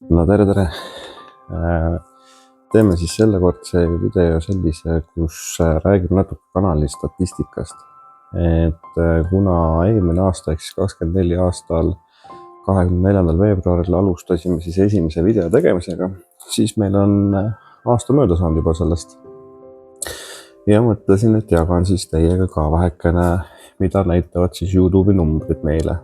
No tere! Teeme siis sellekordse video sellise, kus räägib natuke kanali statistikast. Kuna eelmine aasta ehk siis 24 aastal 24. veebruaril alustasime siis esimese video tegemisega, siis meil on aasta mööda saanud juba sellest. Ja mõtlesin, et jagan siis teiega ka vähekene, mida näitavad siis YouTube'i numbrid meile.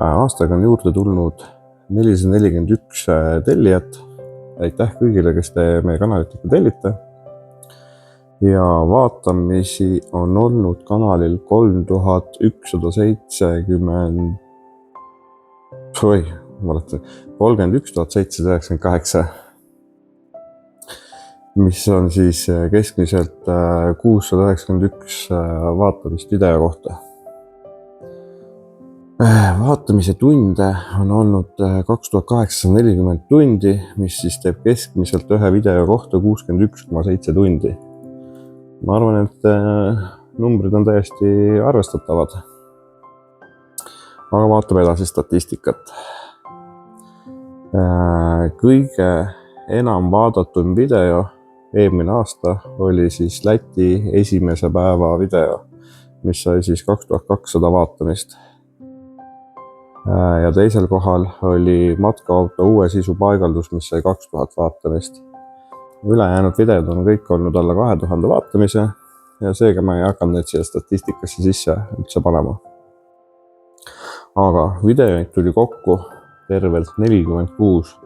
Aastaga on juurde tulnud 441 tellijat. Aitäh kõigile, kes te meie kanalit tellite. Ja vaatamisi on olnud kanalil 31 798, mis on siis keskmiselt 691 vaatamist video kohta. Vaatamise tunde on olnud 2840 tundi, mis siis teeb keskmiselt ühe video kohta 61,7 tundi. Ma arvan, et numbrid on täiesti arvestatavad. Aga vaatame edasi statistikat. Kõige enam vaadatum video eelmine aasta oli siis Läti esimese päeva video, mis sai siis 2200 vaatamist. Ja teisel kohal oli matkaauto uue sisu paigaldus, mis sai 2000 vaatamist. Ülejäänud videod on kõik olnud alla 2000 vaatamise ja seega ma ei hakanud neid siia statistikasse sisse üldse panema. Aga videoid tuli kokku tervelt 46,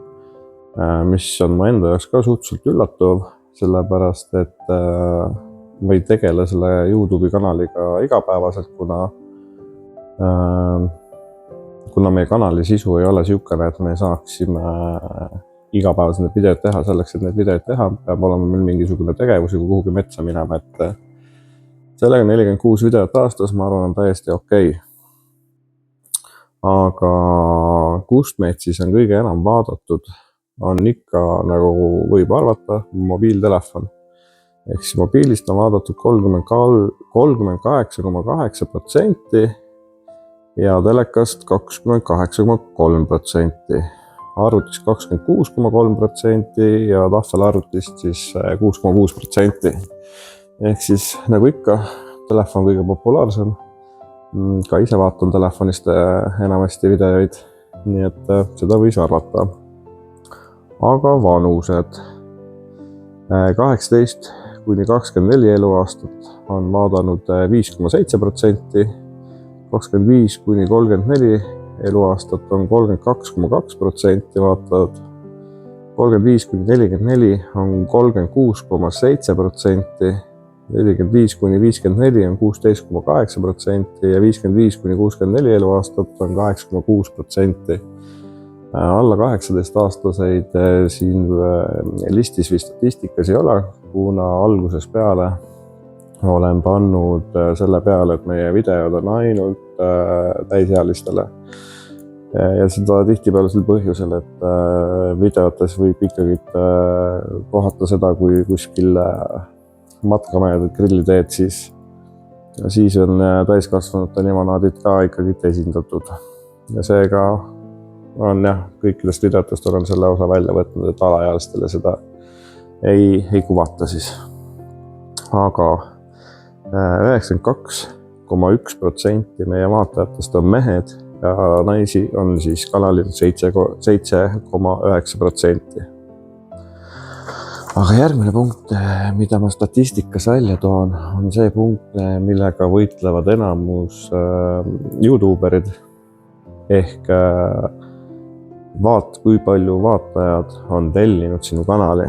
mis on mu enda jaoks ka suhteliselt üllatav, sellepärast et ma ei tegele selle YouTube'i kanaliga igapäevaselt, kuna meie kanali sisu ei ole siukene, et me saaksime igapäevaselt need videod teha. Selleks, et need videod teha, peab olema meil mingisugune tegevus või kuhugi metsa minema, et sellega 46 videot aastas, ma arvan, on täiesti okei. Aga kust meid siis on kõige enam vaadatud, on ikka, nagu võib arvata, mobiiltelefon. Ehk siis mobiilist on vaadatud 38,8% ja telekast 28,3%, arvutist 26,3% ja tahvelarvutist siis 6,6%. Ehk siis nagu ikka, telefon kõige populaarsem. Ka ise vaatan telefonist enamasti videoid, nii et seda võis arvata. Aga vanused. 18 kuni 24 eluaastat on vaadanud 5,7%. 25 kuni 34 eluaastat on 32,2% vaatavad. 35 kuni 44 on 36,7%. 45 kuni 54 on 16,8% ja 55 kuni 64 eluaastat on 8,6%. Alla 18 aastaseid siin listis või statistikas ei ole, kuna alguses peale olen pannud selle peale, et meie videod on ainult täisealistele. Ja seda tihtipeale sel põhjusel, et videotes võib ikkagi kohata seda, kui kuskil matkamäed grilli teed, siis on täiskasvanute limonaadid ka ikkagi esindatud. Ja seega on kõikidest videotest olen selle osa välja võtnud, et alaealistele seda ei kuvata siis. Aga 92,1% meie vaatajatest on mehed ja naisi on siis kanalil 7,9%. Aga järgmine punkt, mida ma statistikas välja toon, on see punkt, millega võitlevad enamus YouTuberid ehk kui palju vaatajad on tellinud sinu kanali.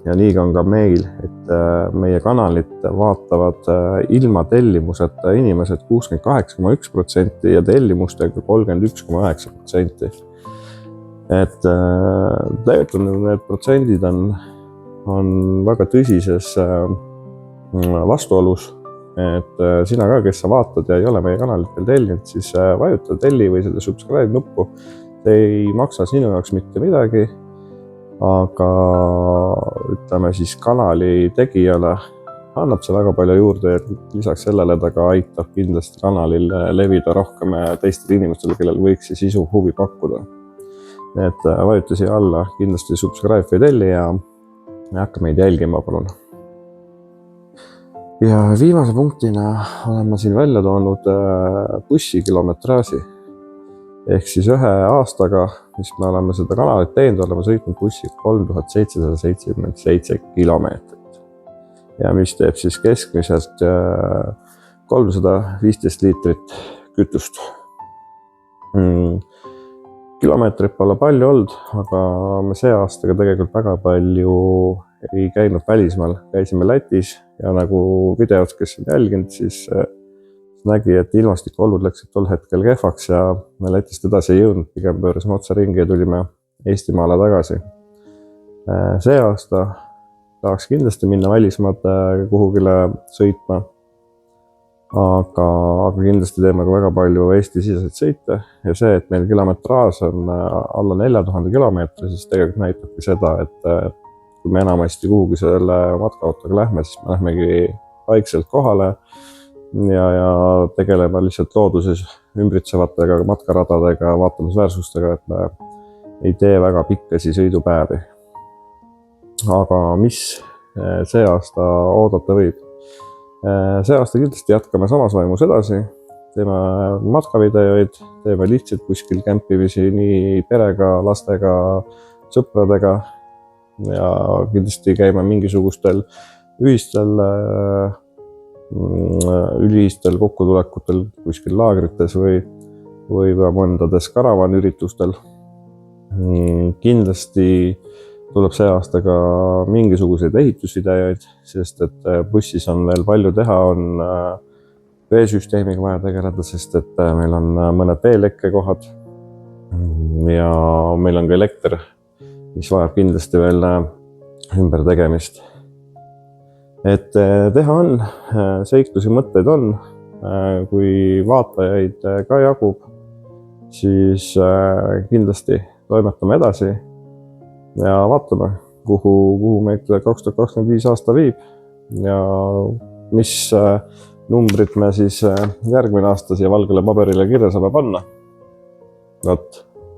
Ja nii on ka meil, et meie kanalit vaatavad ilma tellimuseta inimesed 68,1% ja tellimustega 31,9%. Et tegelikult need protsendid on väga tõsises vastuolus. Et sina ka, kes sa vaatad ja ei ole meie kanalit veel tellinud, siis vajuta telli või selle subscribe nuppu. See ei maksa sinu jaoks mitte midagi. Aga ütleme siis kanali tegijale annab see väga palju juurde ja lisaks sellele ta ka aitab kindlasti kanalil levida rohkem teistele inimestele, kellel võiks sisu huvi pakkuda. et vajuta siia alla kindlasti subscribe või telli ja hakka meid jälgima, palun. Ja viimase punktina olen ma siin välja toonud bussikilometraaži. Ehk siis 1 aastaga, mis me oleme seda kanalit teinud, oleme sõitnud bussi 3777 kilomeetrit. Ja mis teeb siis keskmiselt 315 liitrit kütust. Kilomeetrit pole palju olnud, aga me see aastaga tegelikult väga palju ei käinud välismaal. Käisime Lätis ja nagu videos, kes on jälginud, siis nägi, et ilmastikuolud läksid tol hetkel kehvaks ja me Lätist edasi ei jõudnud, pigem pöörasime otse ringi ja tulime Eestimaale tagasi. See aasta tahaks kindlasti minna välismaad kuhugile sõitma, aga kindlasti teeme ka väga palju Eesti-siseseid sõite ja see, et meil kilometraaž on alla 4000 kilomeetri, siis tegelikult näitabki seda, et kui me enamasti kuhugi selle matkaautoga lähme, siis me lähmegi vaikselt kohale ja tegeleme lihtsalt looduses ümbritsevatega matkaradadega, vaatamisväärsustega, et me ei tee väga pikkasi sõidupäevi. Aga mis see aasta oodata võib? See aasta kindlasti jätkame samas vaimus edasi, teeme matkavideoid, teeme lihtsalt kuskil kämpimisi nii perega, lastega, sõpradega ja kindlasti käime mingisugustel ühistel kokkutulekutel kuskil laagrites või ka mõndades karavanüritustel. Kindlasti tuleb see aasta ka mingisuguseid ehitusideajaid, sest et bussis on veel palju teha, on veesüsteemiga vaja tegeleda, sest et meil on mõned veelekkekohad ja meil on ka elekter, mis vajab kindlasti veel ümber tegemist. Et teha on, seiklusi mõtteid on, kui vaatajaid ka jagub, siis kindlasti toimetame edasi ja vaatame, kuhu meid 2025 aasta viib ja mis numbrid me siis järgmine aasta siia valgele paberile kirja saame panna.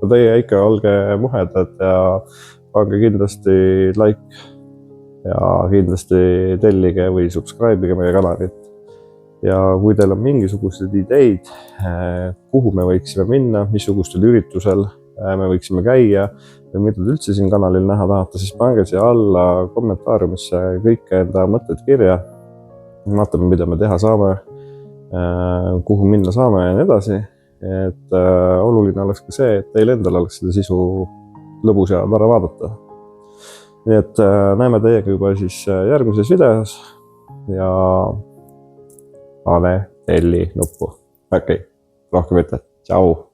Teie ikka olge muhedad ja pange kindlasti like ja kindlasti tellige või subscribe'ige meie kanalit. Ja kui teil on mingisugused ideid, kuhu me võiksime minna, missugustel üritusel me võiksime käia või mida te üldse siin kanalil näha tahate, siis pange siia alla kommentaariumisse kõik enda mõtted kirja. Vaatame, mida me teha saame, kuhu minna saame ja nii edasi. Et oluline oleks ka see, et teil endal oleks seda sisu lõbus ja tore vaadata. Nii et näeme teiega juba siis järgmises videos ja pane telli nuppu. Okei, rohkem mitte. Tšau!